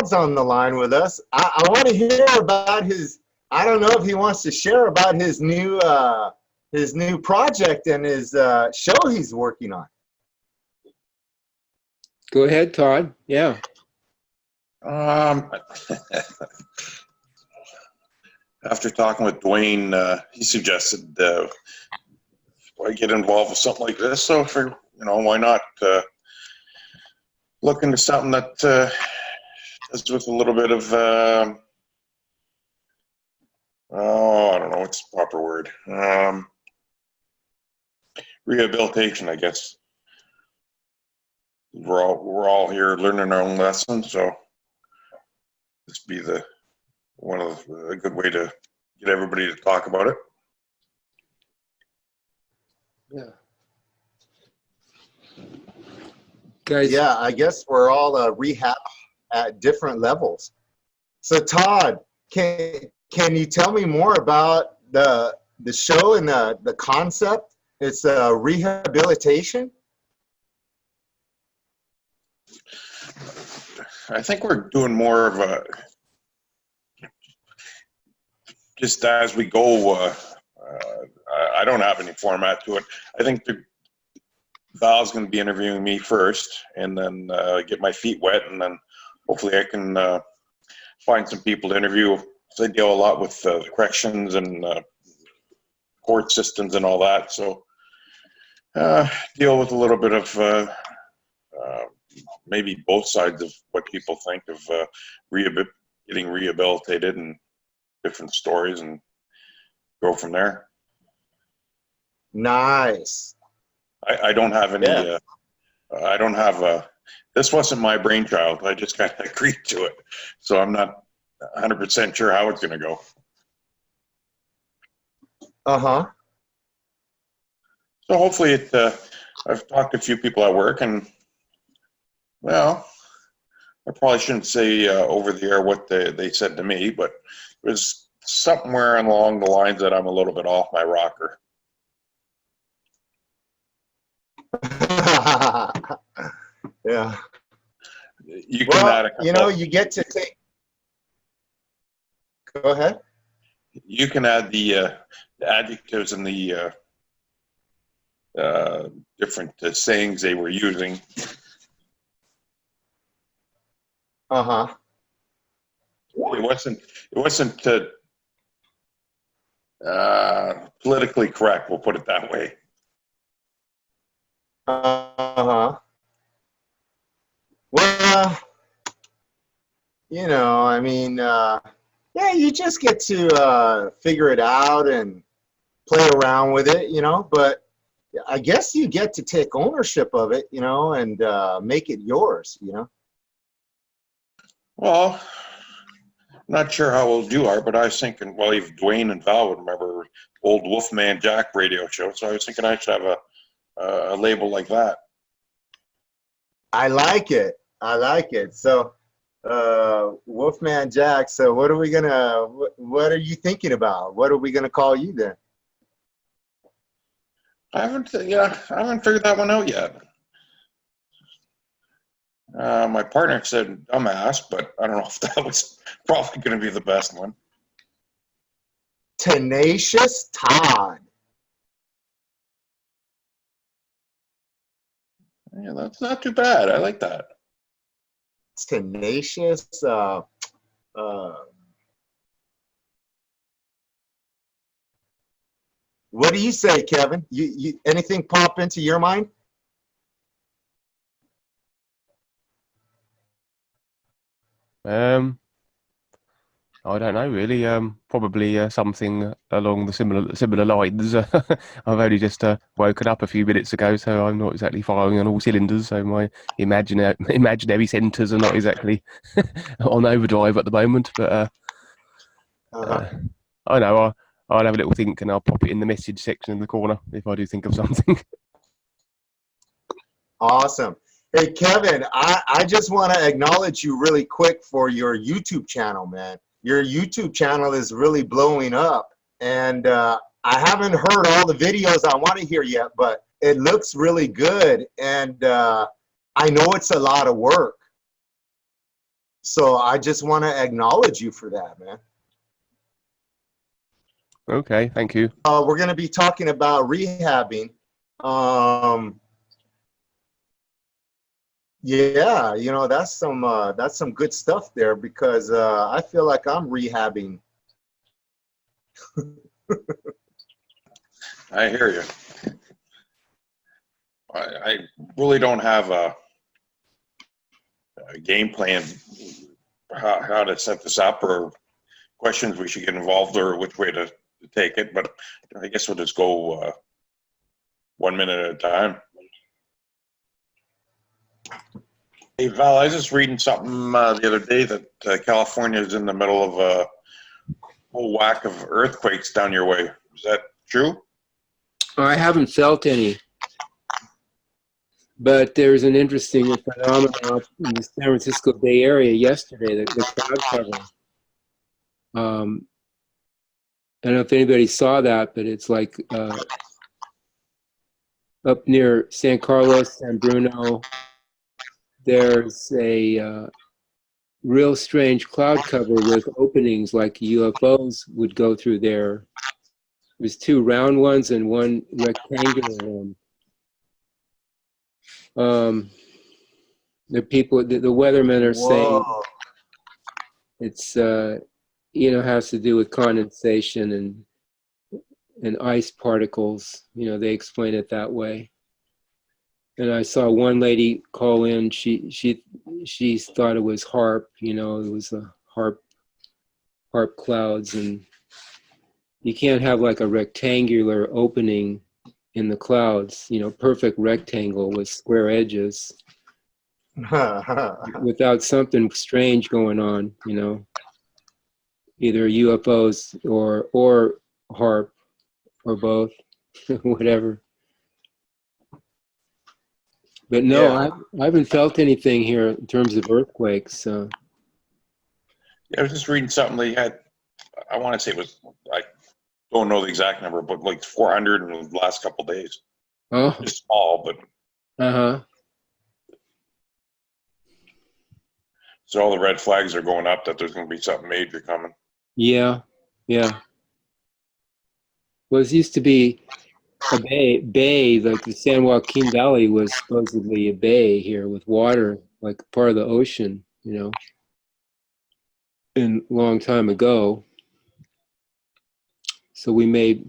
Todd's on the line with us. I want to hear about his, I don't know if he wants to share about his new project and his show he's working on. Go ahead, Todd. Yeah. After talking with Dwayne, he suggested I get involved with something like this. So, why not look into something that does with a little bit of I don't know what's the proper word. Rehabilitation, I guess. We're all here learning our own lessons, so this be a good way to get everybody to talk about it. Yeah. Guys. Yeah, I guess we're all rehab at different levels. So Todd, can you tell me more about the show and the concept? It's rehabilitation. I think we're doing more of a just as we go. I don't have any format to it. I think Val's going to be interviewing me first, and then get my feet wet, and then hopefully I can find some people to interview. So I deal a lot with corrections and court systems and all that. So deal with a little bit of maybe both sides of what people think of getting rehabilitated and different stories, and go from there. Nice. I don't have any. Yeah. I don't have this wasn't my brainchild. I just kind of agreed to it, so I'm not 100% sure how it's going to go. Uh-huh. So hopefully I've talked to a few people at work, and well, I probably shouldn't say over the air what they said to me, but it was somewhere along the lines that I'm a little bit off my rocker. Yeah. You can add a couple, you get to take. Go ahead. You can add the adjectives and the different sayings they were using. Uh-huh. It wasn't politically correct. We'll put it that way. Uh-huh. Well, I mean, yeah, you just get to figure it out and play around with it, but I guess you get to take ownership of it, and make it yours, Well, not sure how we'll do Art, but I was thinking, well, if Dwayne and Val would remember old Wolfman Jack radio show, so I was thinking I should have a label like that. I like it. So, Wolfman Jack. So, what are you thinking about? What are we gonna call you then? I haven't figured that one out yet. My partner said dumbass, but I don't know if that was probably going to be the best one. Tenacious Todd. Yeah, that's not too bad. I like that. Tenacious. What do you say, Kevin? You anything pop into your mind? I don't know really. Probably something along the similar lines. I've only just woken up a few minutes ago, so I'm not exactly firing on all cylinders. So my imaginary centres are not exactly on overdrive at the moment. But I know I'll have a little think, and I'll pop it in the message section in the corner if I do think of something. Awesome. Hey, Kevin, I just want to acknowledge you really quick for your YouTube channel, man. Your YouTube channel is really blowing up, and I haven't heard all the videos I want to hear yet, but it looks really good, and I know it's a lot of work. So I just want to acknowledge you for that, man. Okay, thank you. We're going to be talking about rehabbing. Yeah, you know, that's some good stuff there, because I feel like I'm rehabbing. I hear you. I really don't have a game plan how to set this up, or questions we should get involved, or which way to take it. But I guess we'll just go 1 minute at a time. Hey, Val, I was just reading something the other day that California is in the middle of a whole whack of earthquakes down your way. Is that true? I haven't felt any, but there's an interesting phenomenon in the San Francisco Bay Area yesterday, the cloud cover. I don't know if anybody saw that, but it's like up near San Carlos, San Bruno, there's a real strange cloud cover with openings like UFOs would go through there. There's two round ones and one rectangular one. The people, the weathermen are saying it's, you know, has to do with condensation and ice particles. You know, they explain it that way. And I saw one lady call in. She thought it was HARP. You know, it was the HARP clouds, and you can't have like a rectangular opening in the clouds. You know, perfect rectangle with square edges without something strange going on. You know, either UFOs or HARP or both, whatever. But no, Yeah. I haven't felt anything here in terms of earthquakes. Yeah, I was just reading something they had. I want to say it was, I don't know the exact number, but like 400 in the last couple of days. Oh, Just small, but uh-huh. so all the red flags are going up that there's going to be something major coming. Yeah, yeah. Well, it used to be a bay, like the San Joaquin Valley was supposedly a bay here with water, like part of the ocean, you know, a long time ago. So we may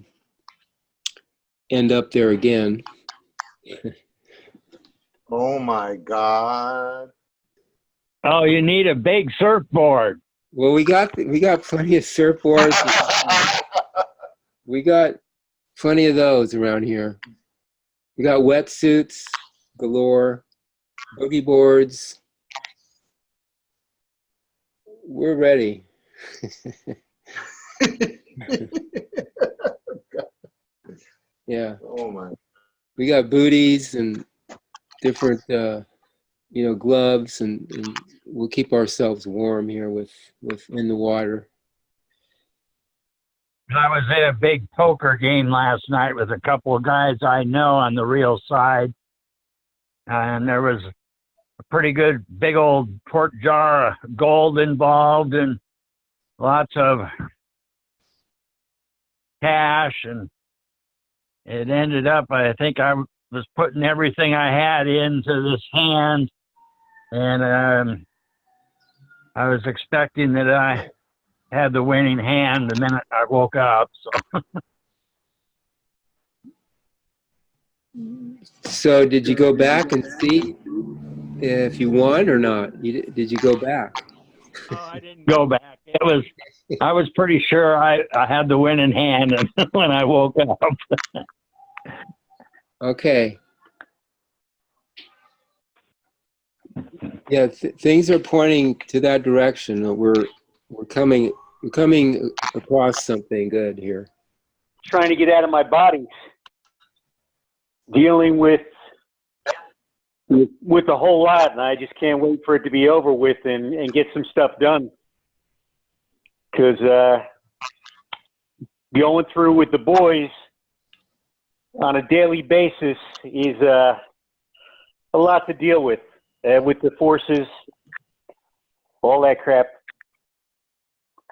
end up there again. Oh my God. Oh, you need a big surfboard. Well, we got plenty of surfboards. We got plenty of those around here. We got wetsuits galore, boogie boards. We're ready. Yeah, Oh my. we got booties and different, you know, gloves, and we'll keep ourselves warm here with in the water. I was at a big poker game last night with a couple of guys I know on the real side. And there was a pretty good big old quart jar of gold involved and lots of cash. And it ended up, I think I was putting everything I had into this hand. And I was expecting that I had the winning hand the minute I woke up. So. So did you go back and see if you won or not? Did you go back? No, I didn't go back. I was pretty sure I had the winning hand when I woke up. Okay. Yeah, things are pointing to that direction. We're coming across something good here. Trying to get out of my body, dealing with a whole lot, and I just can't wait for it to be over with and get some stuff done. Because going through with the boys on a daily basis is a lot to deal with the forces all that crap.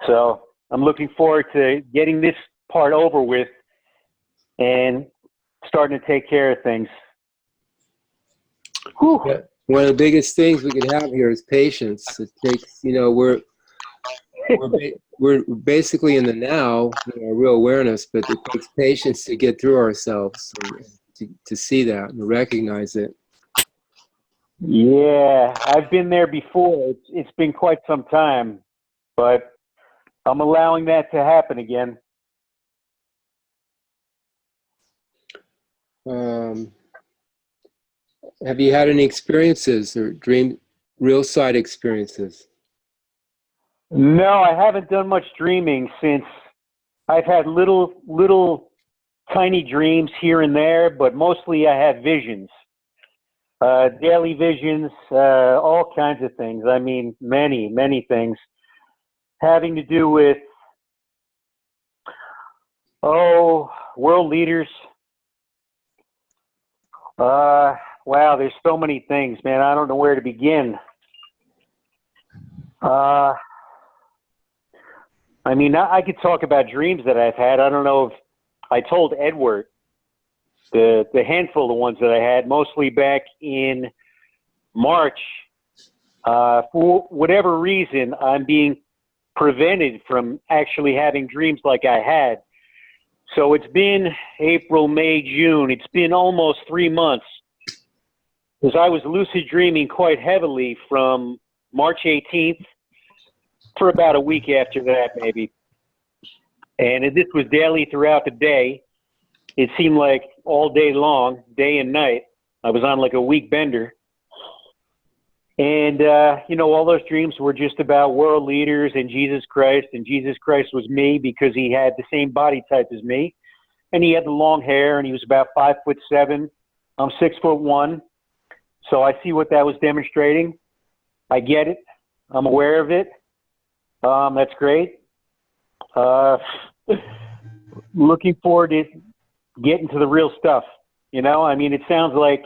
So I'm looking forward to getting this part over with and starting to take care of things. Whew. Yeah. One of the biggest things we could have here is patience. It takes, we're basically in the now, real awareness, but it takes patience to get through ourselves, to see that and recognize it. Yeah, I've been there before. It's been quite some time, but I'm allowing that to happen again. Have you had any experiences or real side experiences? No, I haven't done much dreaming since I've had little tiny dreams here and there, but mostly I have visions, daily visions, all kinds of things. I mean, many things having to do with, world leaders. Wow, there's so many things, man. I don't know where to begin. I mean, I could talk about dreams that I've had. I don't know if I told Edward the handful of ones that I had, mostly back in March. For whatever reason, I'm being prevented from actually having dreams like I had. So it's been April, May, June. It's been almost 3 months because I was lucid dreaming quite heavily from March 18th for about a week after that, maybe. And this was daily throughout the day. It seemed like all day long, day and night. I was on like a week bender. And, all those dreams were just about world leaders and Jesus Christ was me because he had the same body type as me. And he had the long hair and he was about 5'7". I'm 6'1". So I see what that was demonstrating. I get it. I'm aware of it. That's great. Looking forward to getting to the real stuff. I mean, it sounds like,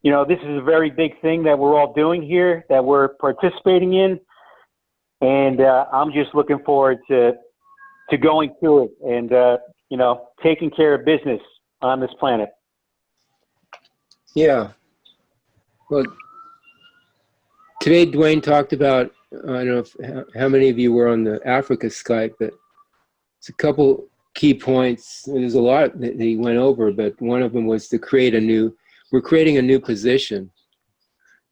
this is a very big thing that we're all doing here, that we're participating in. And I'm just looking forward to going through it and, taking care of business on this planet. Yeah. Well, today Dwayne talked about, I don't know how many of you were on the Africa Skype, but it's a couple key points. There's a lot that he went over, but one of them was to we're creating a new position.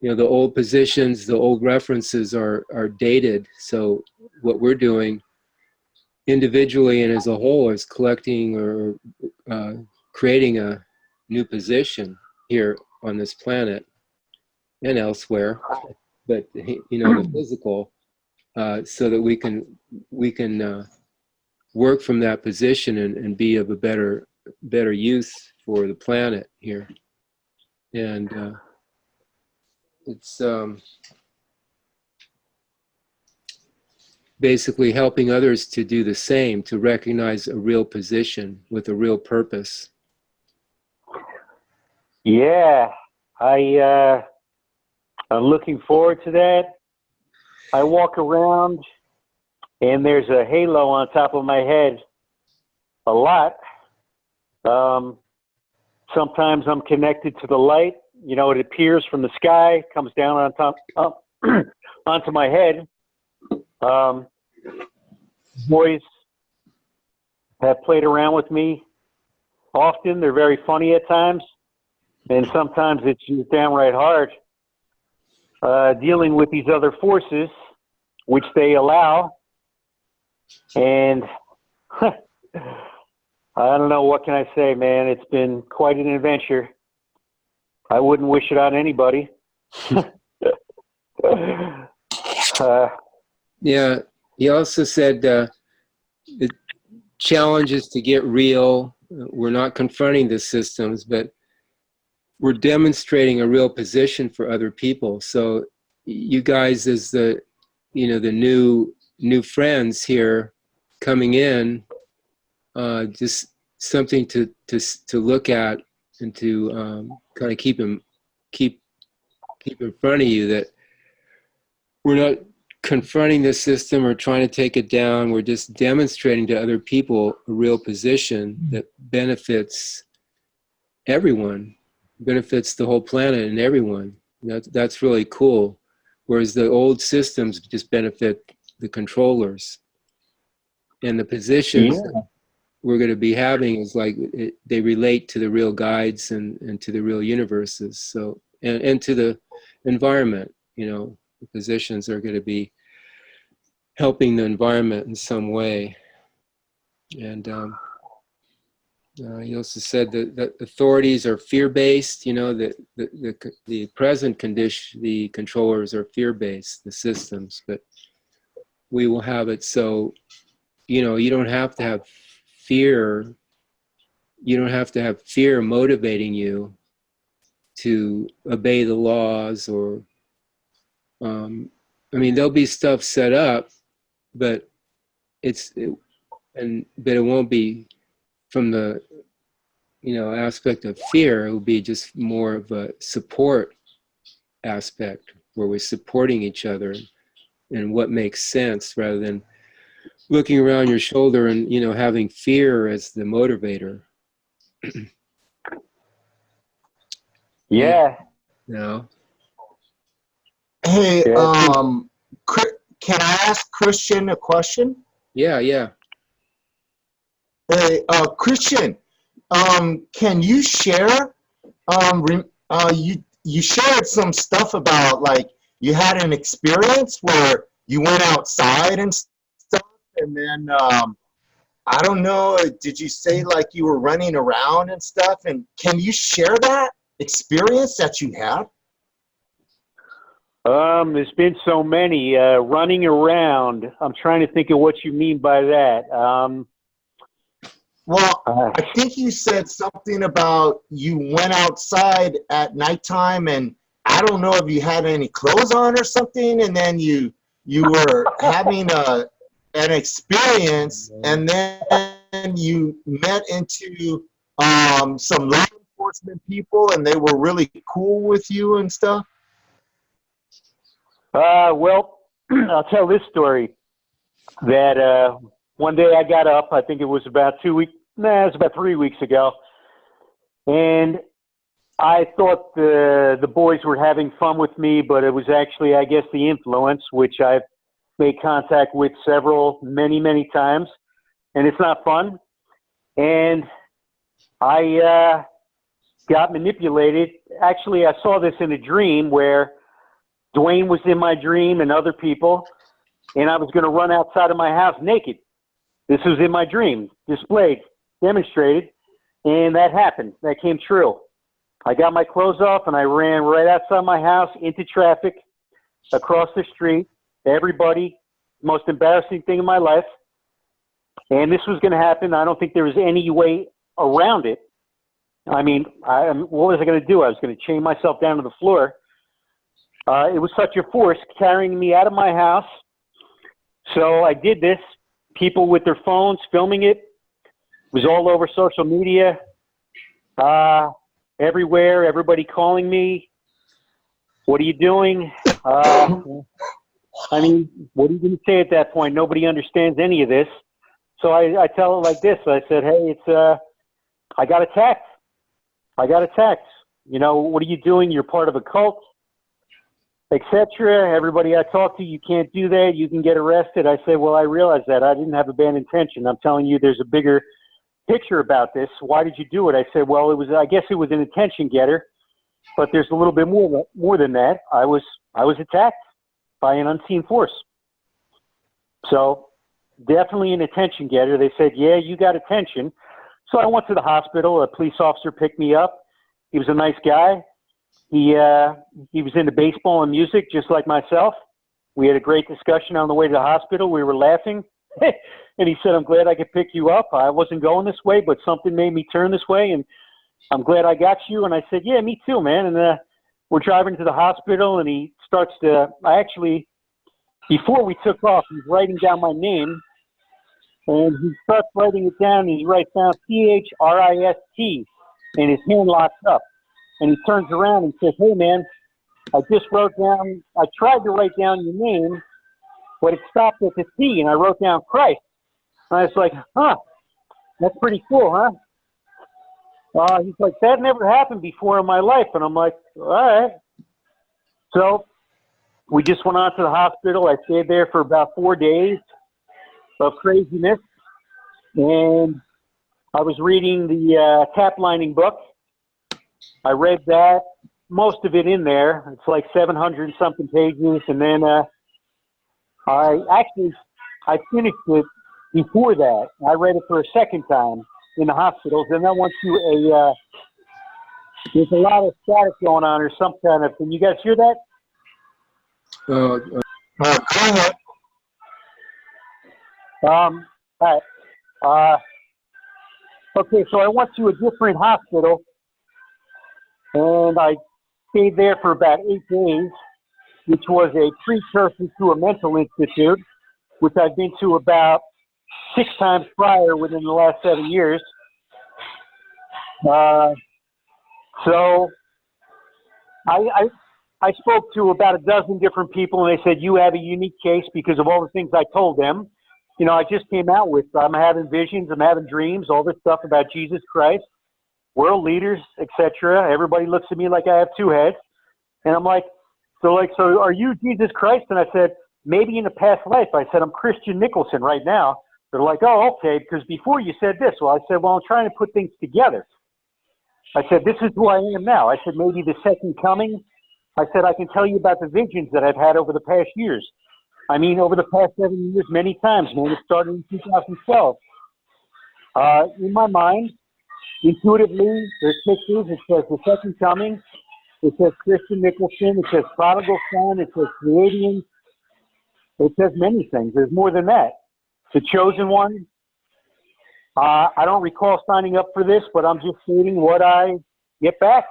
The old positions, the old references are dated. So what we're doing individually and as a whole is collecting or creating a new position here on this planet and elsewhere, but the physical, so that we can work from that position and be of a better use for the planet here. And it's basically helping others to do the same, to recognize a real position with a real purpose. Yeah, I'm looking forward to that. I walk around and there's a halo on top of my head a lot. Sometimes I'm connected to the light. It appears from the sky, comes down on top onto my head. Boys have played around with me often. They're very funny at times, and sometimes it's just downright hard dealing with these other forces, which they allow. And I don't know, what can I say, man? It's been quite an adventure. I wouldn't wish it on anybody. Yeah, he also said the challenge is to get real. We're not confronting the systems, but we're demonstrating a real position for other people. So you guys, as the new friends here coming in, just something to look at and to kind of keep in front of you, that we're not confronting the system or trying to take it down. We're just demonstrating to other people a real position that benefits everyone, benefits the whole planet and everyone. That's really cool. Whereas the old systems just benefit the controllers. And the positions that we're going to be having is like they relate to the real guides and to the real universes. So and to the environment, the positions are going to be helping the environment in some way. And he also said that authorities are fear-based. The present condition, the controllers are fear-based, the systems. But we will have it so, you don't have to have fear. You don't have to have fear motivating you to obey the laws or, there'll be stuff set up, but it won't be from the, aspect of fear. It will be just more of a support aspect where we're supporting each other and what makes sense rather than looking around your shoulder and, having fear as the motivator. Yeah. No. Hey, can I ask Christian a question? Yeah. Hey, Christian, can you share? You shared some stuff about like you had an experience where you went outside and stuff, and then I don't know. Did you say like you were running around and stuff? And can you share that experience that you had? There's been so many running around. I'm trying to think of what you mean by that. Well, I think you said something about you went outside at nighttime, and I don't know if you had any clothes on or something, and then you were having an experience, and then you met into some law enforcement people, and they were really cool with you and stuff. Well, I'll tell this story. That one day I got up. I think it was about 2 weeks. It was about 3 weeks ago, and I thought the boys were having fun with me, but it was actually, I guess, the influence, which I've made contact with many times, and it's not fun. And I got manipulated. Actually, I saw this in a dream where Dwayne was in my dream and other people, and I was going to run outside of my house naked. This was in my dream, displayed, demonstrated, and that happened. That came true. I got my clothes off, and I ran right outside my house into traffic, across the street, everybody, most embarrassing thing in my life. And this was going to happen. I don't think there was any way around it. I mean, what was I going to do? I was going to chain myself down to the floor. It was such a force carrying me out of my house. So I did this. People with their phones filming it. It was all over social media. Everywhere, everybody calling me. What are you doing? I mean, what are you going to say at that point? Nobody understands any of this. So I tell it like this. I said, hey, I got attacked. What are you doing? You're part of a cult, etc. Everybody I talk to, you can't do that. You can get arrested. I say, well, I realize that. I didn't have a bad intention. I'm telling you, there's a bigger picture about this. Why did you do it? I said, well, I guess it was an attention getter, but there's a little bit more than that. I was attacked by an unseen force. So definitely an attention getter. They said, yeah, you got attention. So I went to the hospital. A police officer picked me up. He was a nice guy. He was into baseball and music, just like myself. We had a great discussion on the way to the hospital. We were laughing. And he said, I'm glad I could pick you up. I wasn't going this way, but something made me turn this way. And I'm glad I got you. And I said, yeah, me too, man. And we're driving to the hospital, and he starts to, before we took off, he's writing down my name. And he starts writing it down, and he writes down CHRIST, and his hand locks up. And he turns around and says, hey, man, I tried to write down your name, but it stopped at the T, and I wrote down Christ. And I was like, huh, that's pretty cool, huh? He's like, that never happened before in my life. And I'm like, all right. So we just went on to the hospital. I stayed there for about 4 days of craziness. And I was reading the tap lining book. I read that, most of it in there. It's like 700 and something pages. And then I finished it before that. I read it for a second time in the hospitals. And I went to there's a lot of static going on or some kind of, can you guys hear that? Go ahead. All right. Okay, so I went to a different hospital, and I stayed there for about 8 days, which was a precursor to a mental institute, which I've been to about 6 times prior within the last 7 years. So I spoke to about a dozen different people, and they said, you have a unique case because of all the things I told them. You know, I just came out with, I'm having visions, I'm having dreams, all this stuff about Jesus Christ, world leaders, etc. Everybody looks at me like I have 2 heads. And I'm like, so are you Jesus Christ? And I said, maybe in a past life. I said, I'm Christian Nicholson right now. They're like, oh, okay, because before you said this. Well, I said, well, I'm trying to put things together. I said, this is who I am now. I said, maybe the second coming. I said, I can tell you about the visions that I've had over the past years. I mean, over the past 7 years, many times, man. It started in 2012. In my mind, intuitively, there's pictures. It says the second coming. It says Christian Nicholson. It says prodigal son. It says Canadian. It says many things. There's more than that. The chosen one. I don't recall signing up for this, but I'm just stating what I get back.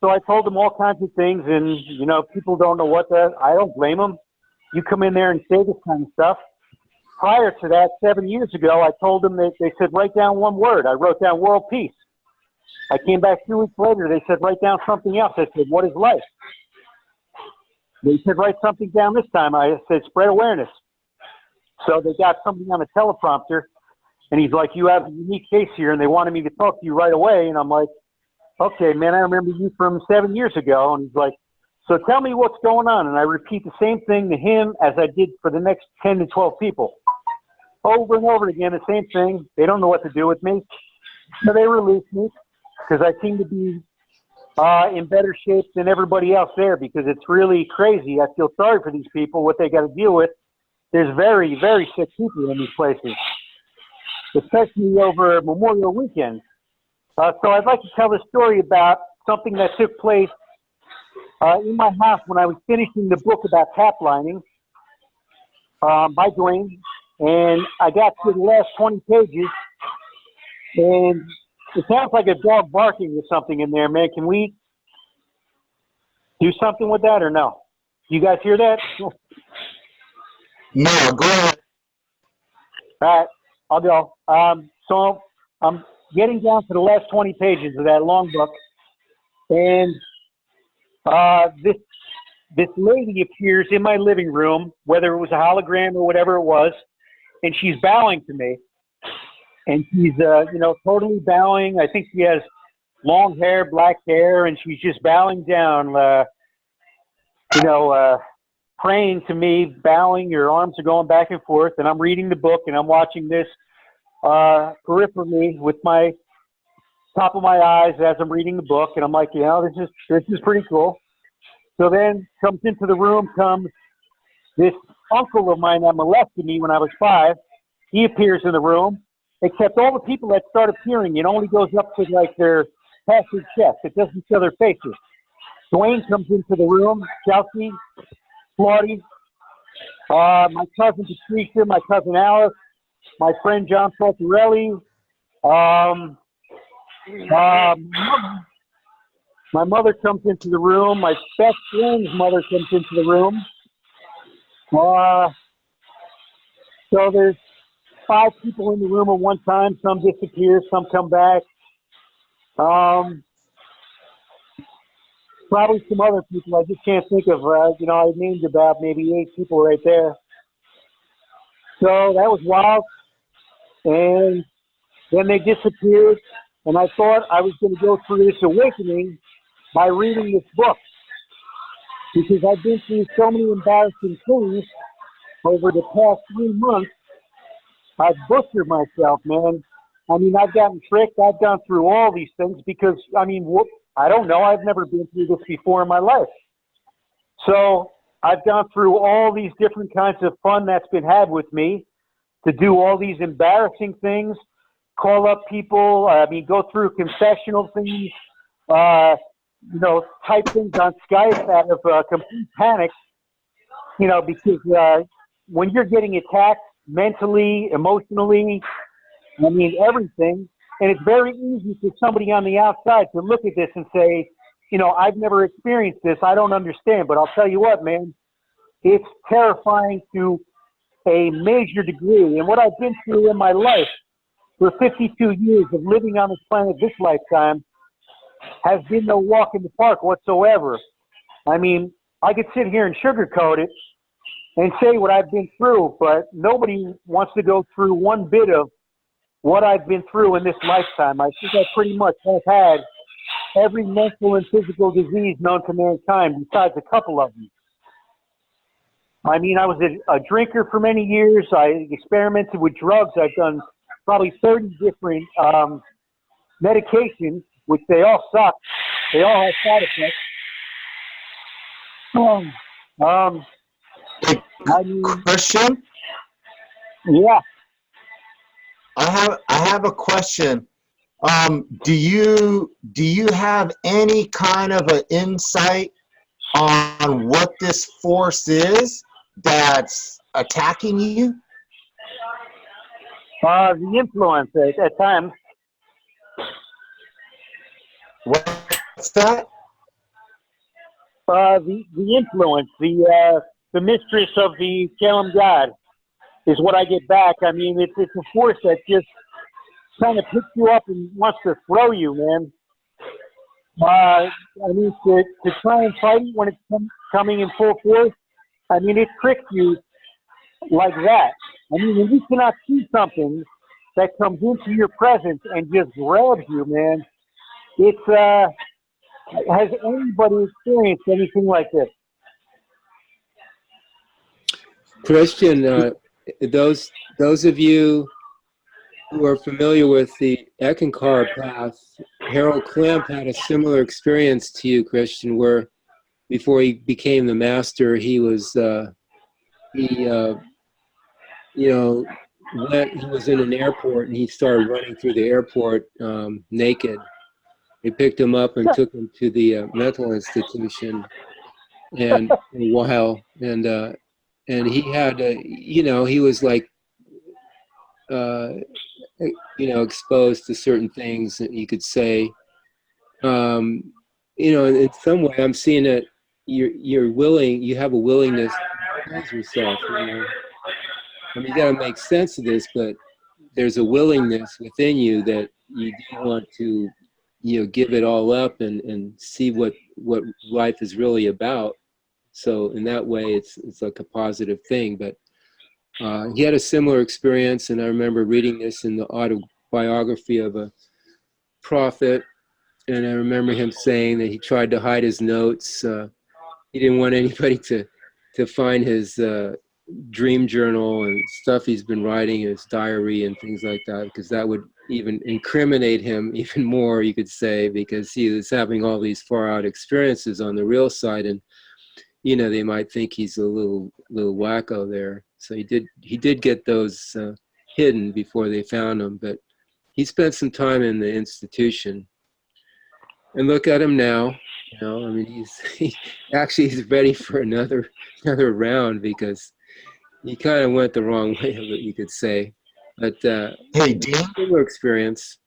So I told them all kinds of things, and, you know, people don't know what that, I don't blame them. You come in there and say this kind of stuff. Prior to that, 7 years ago, I told them that they said, write down one word. I wrote down world peace. I came back 2 weeks later. They said, write down something else. I said, what is life? They said, write something down this time. I said, spread awareness. So they got something on a teleprompter, and he's like, you have a unique case here, and they wanted me to talk to you right away. And I'm like, okay, man, I remember you from 7 years ago. And he's like, so tell me what's going on. And I repeat the same thing to him as I did for the next 10 to 12 people. Over and over again, the same thing. They don't know what to do with me. So they release me because I seem to be in better shape than everybody else there, because it's really crazy. I feel sorry for these people, what they got to deal with. There's very, very sick people in these places, especially over Memorial Weekend. So I'd like to tell a story about something that took place in my house when I was finishing the book about tap lining by Dwayne. And I got to the last 20 pages, and it sounds like a dog barking or something in there, man. Can we do something with that or no? You guys hear that? No, go ahead. All right, I'll go. So I'm getting down to the last 20 pages of that long book, and this lady appears in my living room, whether it was a hologram or whatever it was, and she's bowing to me, and she's totally bowing. I think she has long hair, black hair, and she's just bowing down, praying to me, bowing. Her arms are going back and forth, and I'm reading the book, and I'm watching this peripherally with my top of my eyes as I'm reading the book, and I'm like, this is pretty cool. So then comes into the room comes this uncle of mine that molested me when I was 5. He appears in the room, except all the people that start appearing, it only goes up to like their past their chest. It doesn't show their faces. Dwayne comes into the room, Chelsea, Claudie, my cousin Patricia, my cousin Alice, my friend John Tortorelli, my mother comes into the room, my best friend's mother comes into the room. So there's 5 people in the room at one time. Some disappear, some come back. probably some other people. I just can't think of, you know, I named about maybe 8 people right there. So that was wild. And then they disappeared. And I thought I was going to go through this awakening by reading this book. Because I've been through so many embarrassing things over the past 3 months. I've butchered myself, man. I mean, I've gotten tricked. I've gone through all these things because, I mean, I don't know. I've never been through this before in my life. So I've gone through all these different kinds of fun that's been had with me to do all these embarrassing things, call up people, go through confessional things, you know, type things on Skype out of complete panic, you know, because when you're getting attacked mentally, emotionally, I mean, everything, and it's very easy for somebody on the outside to look at this and say, you know, I've never experienced this, I don't understand, but I'll tell you what, man, it's terrifying to a major degree. And what I've been through in my life for 52 years of living on this planet this lifetime has been no walk in the park whatsoever. I mean, I could sit here and sugarcoat it and say what I've been through, but nobody wants to go through one bit of what I've been through in this lifetime. I think I pretty much have had every mental and physical disease known to mankind, besides a couple of them. I mean, I was a drinker for many years. I experimented with drugs. I've done probably 30 different medications, which they all suck. They all have side effects. I mean, Christian, yeah. I have a question. Do you have any kind of an insight on what this force is that's attacking you? The influence at times. What's that? The influence, the mistress of the Salem God is what I get back. I mean, it's a force that just kind of picks you up and wants to throw you, man. I mean, to try and fight it when it's coming in full force, I mean, it tricks you like that. I mean, when you cannot see something that comes into your presence and just grabs you, man, it's, has anybody experienced anything like this? Christian, those of you who are familiar with the Eckankar path, Harold Klemp had a similar experience to you, Christian, where before he became the master, he was he was in an airport and he started running through the airport naked. They picked him up and took him to the mental institution, and for a while, and he had he was like exposed to certain things that you could say. In some way, I'm seeing that you're willing, you have a willingness to expose yourself. I mean, you got to make sense of this, but there's a willingness within you that you do want to, give it all up and see what life is really about. So in that way, it's like a positive thing. But he had a similar experience, and I remember reading this in the autobiography of a prophet, and I remember him saying that he tried to hide his notes. He didn't want anybody to find his dream journal and stuff he's been writing in his diary and things like that, because that would even incriminate him even more, you could say, because he was having all these far out experiences on the real side, and they might think he's a little wacko there. So he did get those hidden before they found him, but he spent some time in the institution. And look at him now. I mean, he's ready for another round, because he kind of went the wrong way of it, you could say. But Hey, Dean. similar experience.